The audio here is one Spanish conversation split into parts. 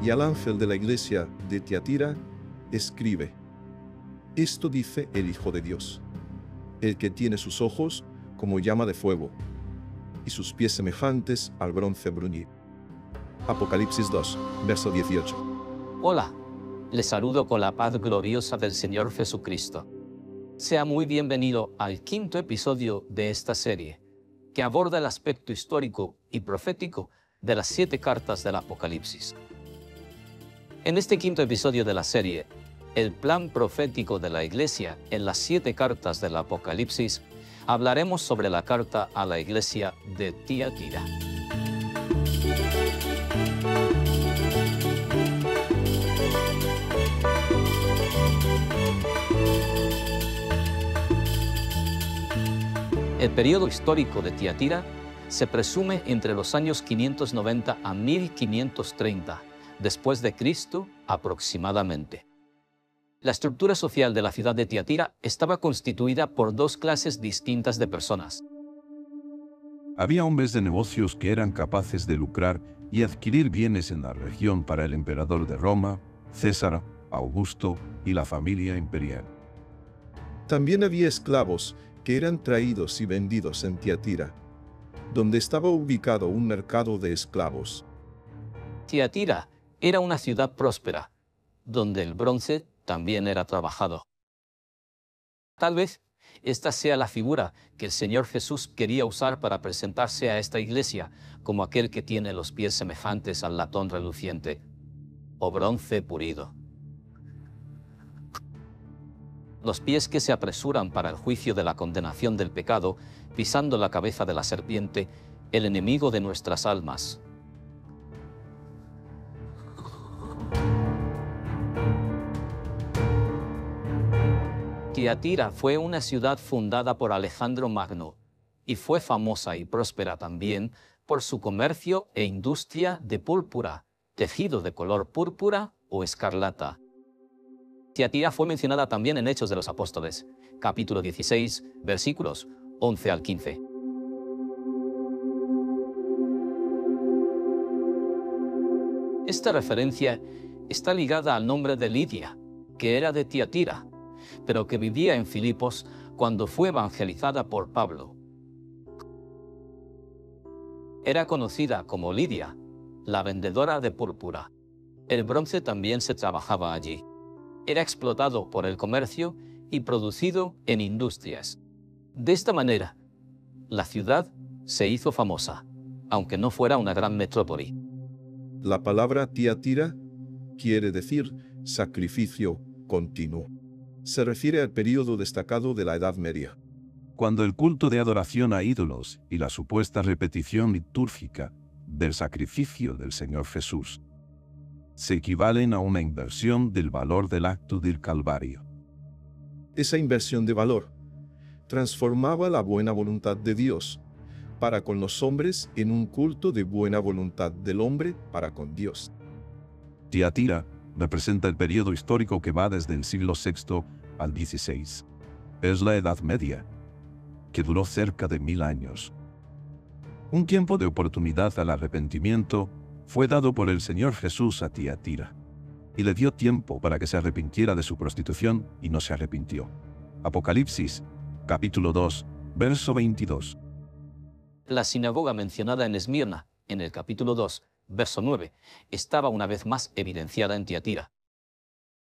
Y al ángel de la iglesia de Tiatira, escribe: Esto dice el Hijo de Dios, el que tiene sus ojos como llama de fuego, y sus pies semejantes al bronce bruñido. Apocalipsis 2, verso 18. Hola, les saludo con la paz gloriosa del Señor Jesucristo. Sea muy bienvenido al quinto episodio de esta serie, que aborda el aspecto histórico y profético de las 7 cartas del Apocalipsis. En este quinto episodio de la serie, el plan profético de la Iglesia en las 7 cartas del Apocalipsis, hablaremos sobre la carta a la Iglesia de Tiatira. El periodo histórico de Tiatira se presume entre los años 590 a 1530, después de Cristo aproximadamente. La estructura social de la ciudad de Tiatira estaba constituida por 2 clases distintas de personas. Había hombres de negocios que eran capaces de lucrar y adquirir bienes en la región para el emperador de Roma, César, Augusto y la familia imperial. También había esclavos que eran traídos y vendidos en Tiatira, donde estaba ubicado un mercado de esclavos. Tiatira era una ciudad próspera, donde el bronce también era trabajado. Tal vez esta sea la figura que el Señor Jesús quería usar para presentarse a esta iglesia como aquel que tiene los pies semejantes al latón reluciente o bronce pulido. Los pies que se apresuran para el juicio de la condenación del pecado, pisando la cabeza de la serpiente, el enemigo de nuestras almas. Tiatira fue una ciudad fundada por Alejandro Magno y fue famosa y próspera también por su comercio e industria de púrpura, tejido de color púrpura o escarlata. Tiatira fue mencionada también en Hechos de los Apóstoles, capítulo 16, versículos 11 al 15. Esta referencia está ligada al nombre de Lidia, que era de Tiatira, pero que vivía en Filipos cuando fue evangelizada por Pablo. Era conocida como Lidia, la vendedora de púrpura. El bronce también se trabajaba allí. Era explotado por el comercio y producido en industrias. De esta manera, la ciudad se hizo famosa, aunque no fuera una gran metrópoli. La palabra Tiatira quiere decir sacrificio continuo. Se refiere al período destacado de la Edad Media, Cuando el culto de adoración a ídolos y la supuesta repetición litúrgica del sacrificio del Señor Jesús se equivalen a una inversión del valor del acto del Calvario. Esa inversión de valor transformaba la buena voluntad de Dios para con los hombres en un culto de buena voluntad del hombre para con Dios. Tiatira representa el periodo histórico que va desde el siglo VI al XVI. Es la Edad Media, que duró cerca de 1000 años. Un tiempo de oportunidad al arrepentimiento fue dado por el Señor Jesús a Tiatira, y le dio tiempo para que se arrepintiera de su prostitución y no se arrepintió. Apocalipsis, capítulo 2, verso 22. La sinagoga mencionada en Esmirna, en el capítulo 2, verso 9, estaba una vez más evidenciada en Tiatira,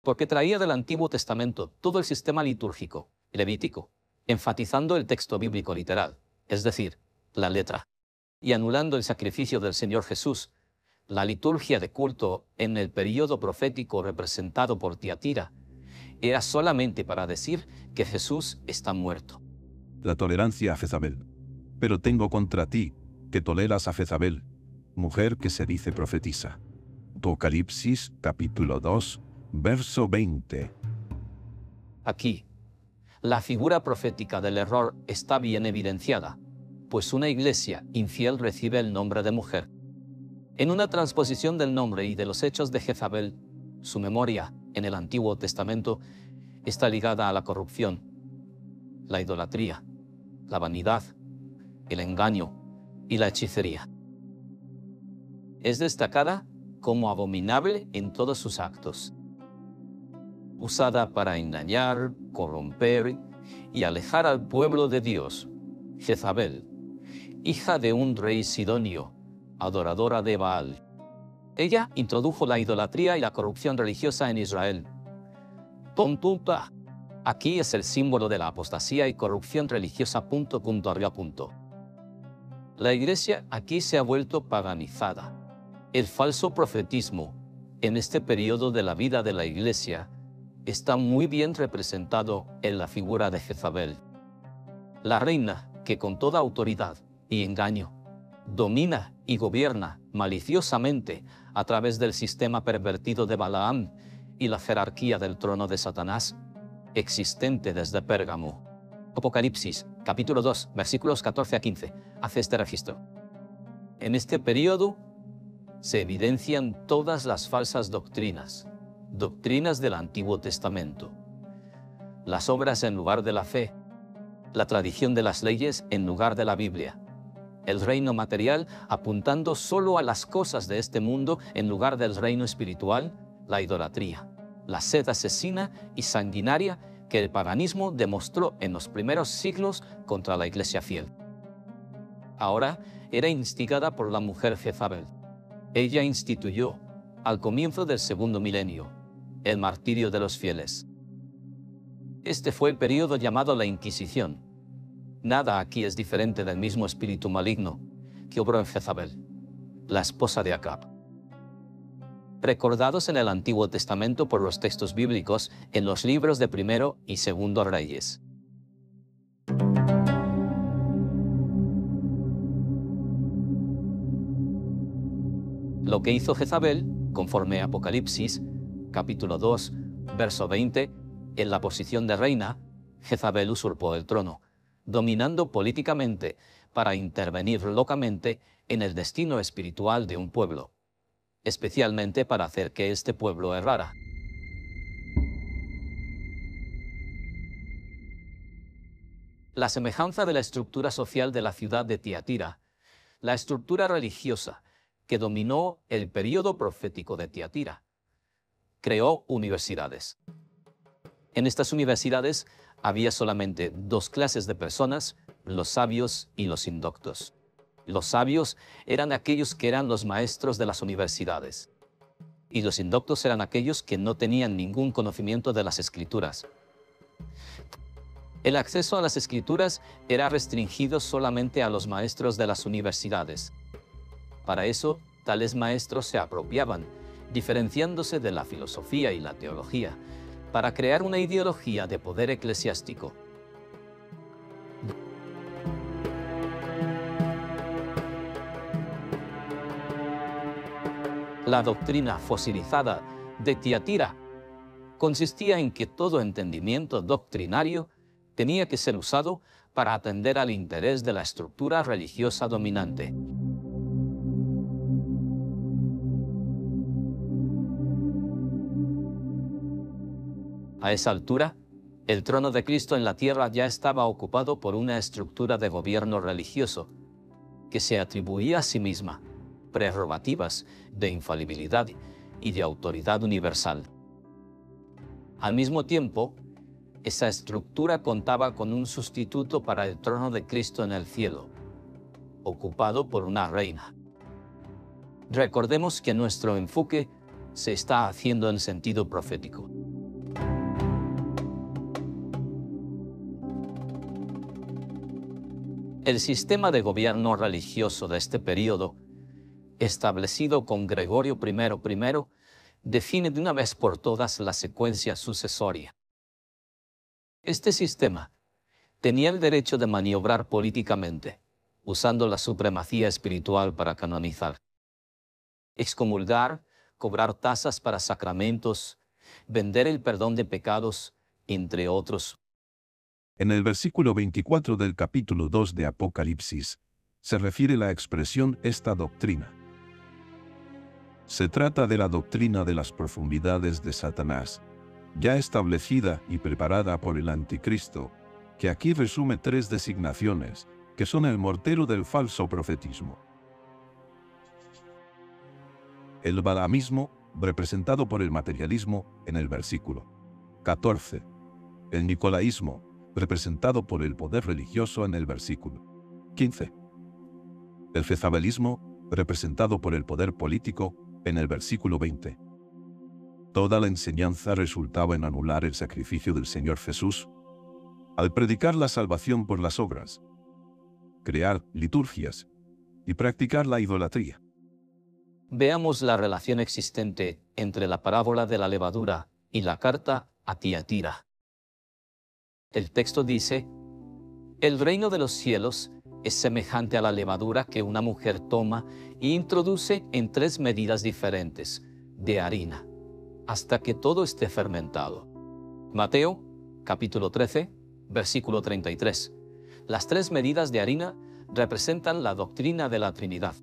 porque traía del Antiguo Testamento todo el sistema litúrgico, levítico, enfatizando el texto bíblico literal, es decir, la letra, y anulando el sacrificio del Señor Jesús. La liturgia de culto en el período profético representado por Tiatira era solamente para decir que Jesús está muerto. La tolerancia a Jezabel. Pero tengo contra ti, que toleras a Jezabel, mujer que se dice profetisa. Apocalipsis, capítulo 2, verso 20. Aquí, la figura profética del error está bien evidenciada, pues una iglesia infiel recibe el nombre de mujer. En una transposición del nombre y de los hechos de Jezabel, su memoria en el Antiguo Testamento está ligada a la corrupción, la idolatría, la vanidad, el engaño y la hechicería. Es destacada como abominable en todos sus actos, usada para engañar, corromper y alejar al pueblo de Dios. Jezabel, hija de un rey sidonio, adoradora de Baal. Ella introdujo la idolatría y la corrupción religiosa en Israel. Tontuta. Aquí es el símbolo de la apostasía y corrupción religiosa. Arriba. La iglesia aquí se ha vuelto paganizada. El falso profetismo en este periodo de la vida de la iglesia está muy bien representado en la figura de Jezabel, la reina que con toda autoridad y engaño domina y gobierna maliciosamente a través del sistema pervertido de Balaam y la jerarquía del trono de Satanás, existente desde Pérgamo. Apocalipsis, capítulo 2, versículos 14 a 15, hace este registro. En este periodo se evidencian todas las falsas doctrinas del Antiguo Testamento, las obras en lugar de la fe, la tradición de las leyes en lugar de la Biblia, el reino material apuntando solo a las cosas de este mundo en lugar del reino espiritual, la idolatría, la sed asesina y sanguinaria que el paganismo demostró en los primeros siglos contra la iglesia fiel. Ahora era instigada por la mujer Jezabel. Ella instituyó, al comienzo del segundo milenio, el martirio de los fieles. Este fue el periodo llamado la Inquisición. Nada aquí es diferente del mismo espíritu maligno que obró en Jezabel, la esposa de Acab. Recordados en el Antiguo Testamento por los textos bíblicos en los libros de Primero y Segundo Reyes. Lo que hizo Jezabel, conforme a Apocalipsis, capítulo 2, verso 20, en la posición de reina, Jezabel usurpó el trono, dominando políticamente para intervenir locamente en el destino espiritual de un pueblo, especialmente para hacer que este pueblo errara. La semejanza de la estructura social de la ciudad de Tiatira, la estructura religiosa que dominó el período profético de Tiatira, creó universidades. En estas universidades había solamente dos clases de personas, los sabios y los indoctos. Los sabios eran aquellos que eran los maestros de las universidades, y los indoctos eran aquellos que no tenían ningún conocimiento de las escrituras. El acceso a las escrituras era restringido solamente a los maestros de las universidades. Para eso, tales maestros se apropiaban, diferenciándose de la filosofía y la teología, para crear una ideología de poder eclesiástico. La doctrina fosilizada de Tiatira consistía en que todo entendimiento doctrinario tenía que ser usado para atender al interés de la estructura religiosa dominante. A esa altura, el trono de Cristo en la tierra ya estaba ocupado por una estructura de gobierno religioso que se atribuía a sí misma prerrogativas de infalibilidad y de autoridad universal. Al mismo tiempo, esa estructura contaba con un sustituto para el trono de Cristo en el cielo, ocupado por una reina. Recordemos que nuestro enfoque se está haciendo en sentido profético. El sistema de gobierno religioso de este período, establecido con Gregorio I, define de una vez por todas la secuencia sucesoria. Este sistema tenía el derecho de maniobrar políticamente, usando la supremacía espiritual para canonizar, excomulgar, cobrar tasas para sacramentos, vender el perdón de pecados, entre otros. En el versículo 24 del capítulo 2 de Apocalipsis, se refiere la expresión esta doctrina. Se trata de la doctrina de las profundidades de Satanás, ya establecida y preparada por el Anticristo, que aquí resume tres designaciones, que son el mortero del falso profetismo. El balaamismo, representado por el materialismo en el versículo 14. El nicolaísmo, representado por el poder religioso en el versículo 15. El jezabelismo, representado por el poder político en el versículo 20. Toda la enseñanza resultaba en anular el sacrificio del Señor Jesús al predicar la salvación por las obras, crear liturgias y practicar la idolatría. Veamos la relación existente entre la parábola de la levadura y la carta a Tiatira. El texto dice: el reino de los cielos es semejante a la levadura que una mujer toma e introduce en 3 medidas diferentes de harina, hasta que todo esté fermentado. Mateo, capítulo 13, versículo 33. Las 3 medidas de harina representan la doctrina de la Trinidad.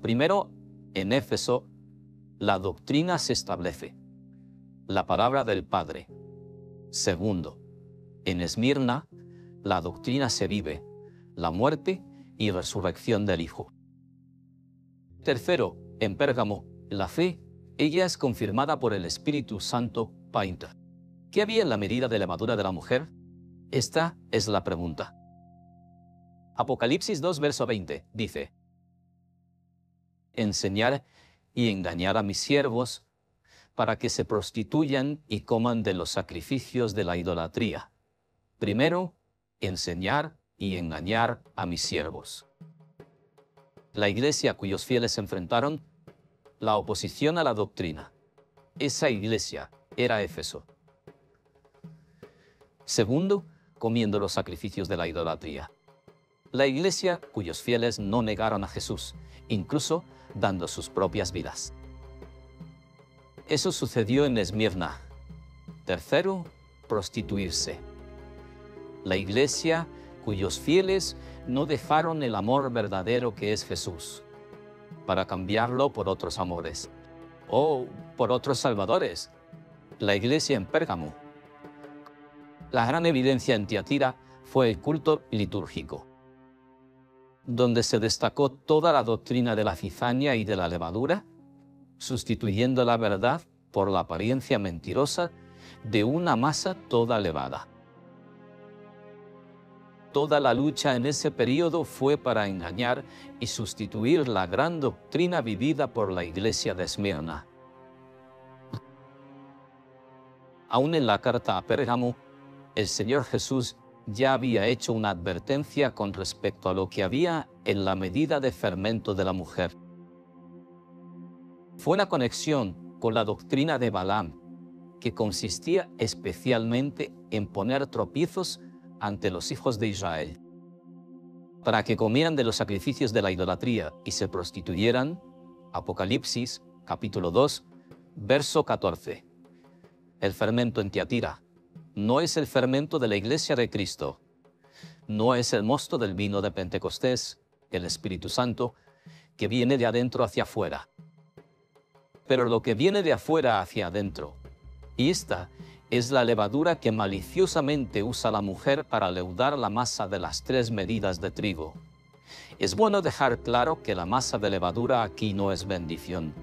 Primero, en Éfeso, la doctrina se establece, la palabra del Padre. Segundo, en Esmirna, la doctrina se vive, la muerte y resurrección del Hijo. Tercero, en Pérgamo, la fe, ella es confirmada por el Espíritu Santo Painter. ¿Qué había en la medida de levadura de la mujer? Esta es la pregunta. Apocalipsis 2, verso 20, dice: enseñar y engañar a mis siervos para que se prostituyan y coman de los sacrificios de la idolatría. Primero, enseñar y engañar a mis siervos. La iglesia cuyos fieles enfrentaron la oposición a la doctrina. Esa iglesia era Éfeso. Segundo, comiendo los sacrificios de la idolatría. La iglesia cuyos fieles no negaron a Jesús, incluso dando sus propias vidas. Eso sucedió en Esmirna. Tercero, prostituirse. La iglesia cuyos fieles no dejaron el amor verdadero que es Jesús, para cambiarlo por otros amores, o por otros salvadores. La iglesia en Pérgamo. La gran evidencia en Tiatira fue el culto litúrgico, donde se destacó toda la doctrina de la cizaña y de la levadura, sustituyendo la verdad por la apariencia mentirosa de una masa toda levada. Toda la lucha en ese periodo fue para engañar y sustituir la gran doctrina vivida por la iglesia de Esmirna. Aún en la carta a Pérgamo, el Señor Jesús ya había hecho una advertencia con respecto a lo que había en la medida de fermento de la mujer. Fue una conexión con la doctrina de Balaam, que consistía especialmente en poner tropiezos ante los hijos de Israel, para que comieran de los sacrificios de la idolatría y se prostituyeran. Apocalipsis, capítulo 2, verso 14. El fermento en Tiatira no es el fermento de la iglesia de Cristo, no es el mosto del vino de Pentecostés, el Espíritu Santo, que viene de adentro hacia afuera. Pero lo que viene de afuera hacia adentro, y esta es la levadura que maliciosamente usa la mujer para leudar la masa de las 3 medidas de trigo. Es bueno dejar claro que la masa de levadura aquí no es bendición,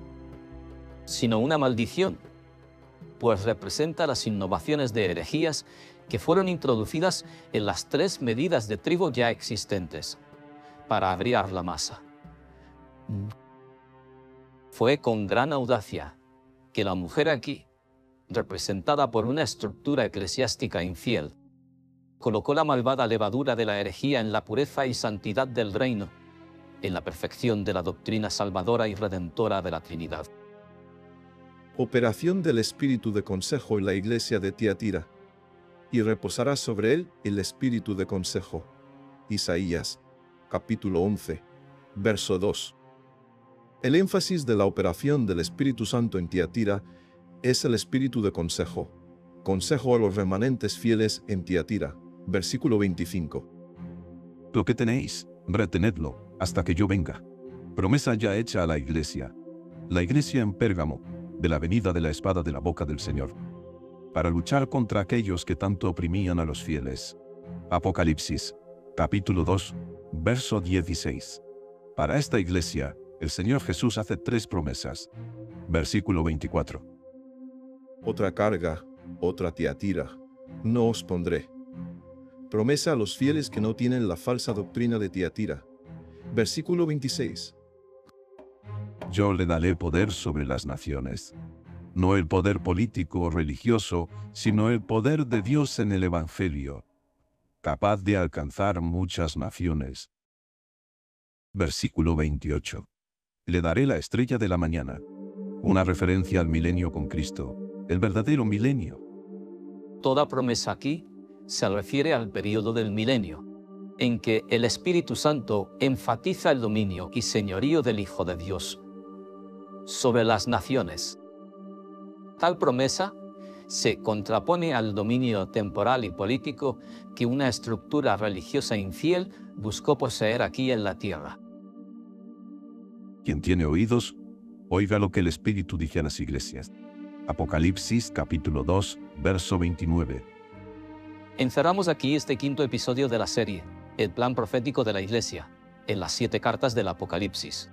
sino una maldición, pues representa las innovaciones de herejías que fueron introducidas en las 3 medidas de trigo ya existentes para abriar la masa. Fue con gran audacia que la mujer aquí, representada por una estructura eclesiástica infiel, colocó la malvada levadura de la herejía en la pureza y santidad del reino, en la perfección de la doctrina salvadora y redentora de la Trinidad. Operación del espíritu de consejo en la iglesia de Tiatira, y reposará sobre él el espíritu de consejo. Isaías, capítulo 11, verso 2. El énfasis de la operación del Espíritu Santo en Tiatira es el espíritu de consejo. Consejo a los remanentes fieles en Tiatira, versículo 25. Lo que tenéis, retenedlo, hasta que yo venga. Promesa ya hecha a la iglesia en Pérgamo, de la venida de la espada de la boca del Señor, para luchar contra aquellos que tanto oprimían a los fieles. Apocalipsis, capítulo 2, verso 16. Para esta iglesia, El Señor Jesús hace 3 promesas. Versículo 24. Otra carga, otra Tiatira, no os pondré. Promesa a los fieles que no tienen la falsa doctrina de Tiatira. Versículo 26. Yo le daré poder sobre las naciones. No el poder político o religioso, sino el poder de Dios en el Evangelio, capaz de alcanzar muchas naciones. Versículo 28. Le daré la estrella de la mañana. Una referencia al milenio con Cristo, el verdadero milenio. Toda promesa aquí se refiere al período del milenio, en que el Espíritu Santo enfatiza el dominio y señorío del Hijo de Dios sobre las naciones. Tal promesa se contrapone al dominio temporal y político que una estructura religiosa infiel buscó poseer aquí en la tierra. Quien tiene oídos, oiga lo que el Espíritu dice a las iglesias. Apocalipsis capítulo 2, verso 29. Encerramos aquí este 5º episodio de la serie, el plan profético de la Iglesia, en las 7 cartas del Apocalipsis.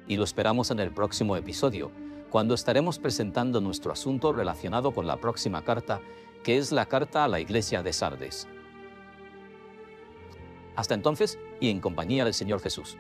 Y lo esperamos en el próximo episodio, cuando estaremos presentando nuestro asunto relacionado con la próxima carta, que es la carta a la Iglesia de Sardes. Hasta entonces, y en compañía del Señor Jesús.